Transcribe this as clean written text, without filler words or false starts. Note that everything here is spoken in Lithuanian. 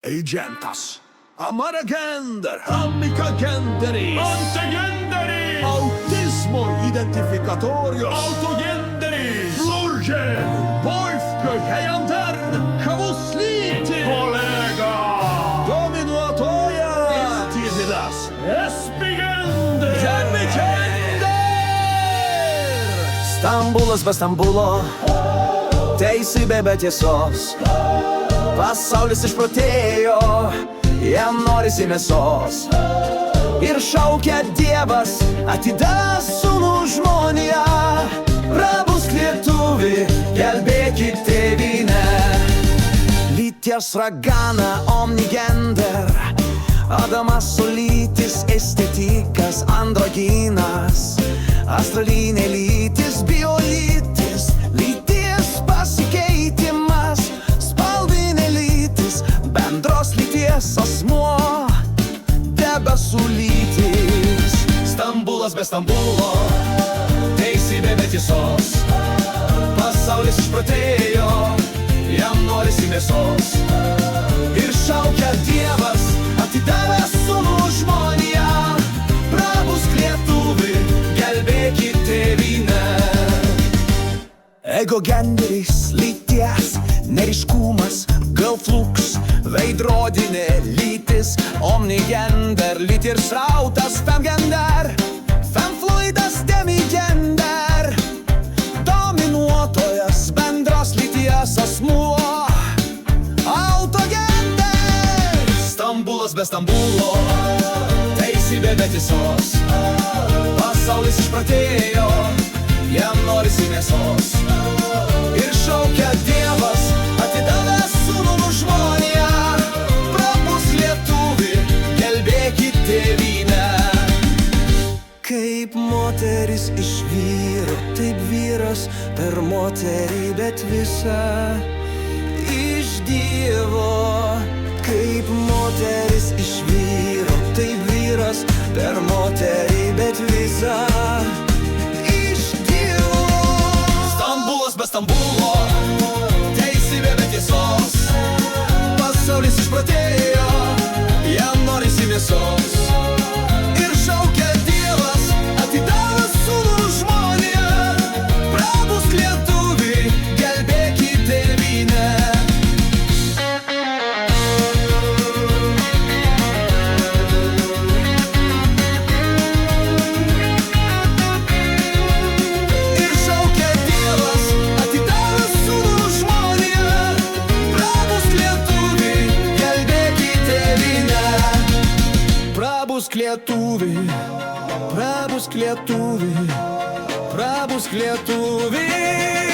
Agentas, amara gender, amica genderis, Antegenderis, autismo identificatorius, autogenderis, Flurgen, Wolfgang, Hejanter, Cavuslitis, kollega, Dominuatoja, Istididas, espigender, Gemigender. Stambulas be Stambulo, teisybė be tiesos. Pasaulis išprotėjo, jam norisi mėsos. Ir šaukia Dievas, atidavęs sūnų žmoniją. Prabusk lietuvi, gelbėkit tėvynę. Lyties ragana, omnigender, Adamas lytis, estetikas, androginas, astralinė lytis, biolytis, lyties pasikeitimas, spalvinė lytis, bendros lyties asmuo, debesų lytis. Stambulas be Stambulo, teisybė be tiesos. Pasaulis išprotėjo, jam norisi mėsos. Ir šaukia Dievas, atidavęs sūnų žmoniją. Prabusk lietuvi, gelbėkit tėvynę. Ego genderis, lyties, neriškumas, galflux, veidrodinė lytis, omnigender, lytir srautas, femgender, femfluidas, demigender, dominuotojas, bendros lyties asmuo, autogender. Stambulas be Stambulo, teisybė be tiesos. Pasaulis išprotėjo, jam norisi mėsos. Ir šaukia Dievas, atidavęs sūnų žmoniją. Prabusk lietuvi, gelbėkit tėvynę. Kaip moteris iš vyro, taip vyras per moterį, bet visa iš Dievo. Kaip moteris iš vyro, taip vyras per moterį, bet visa iš Dievo. Stambulas be Stambulo, teisybė be tiesos. Pasaulis išprotėjo, jam norisi mėsos. Ir šaukia Dievas, atidavęs sūnų žmoniją. Prabusk lietuvi, gelbėkit tėvynę. Ir šaukia Dievas, atidavęs sūnų žmoniją. Prabusk lietuvi, gelbėkit tėvynę. Prabusk lietuvi, prabusk lietuvi, prabusk lietuvi.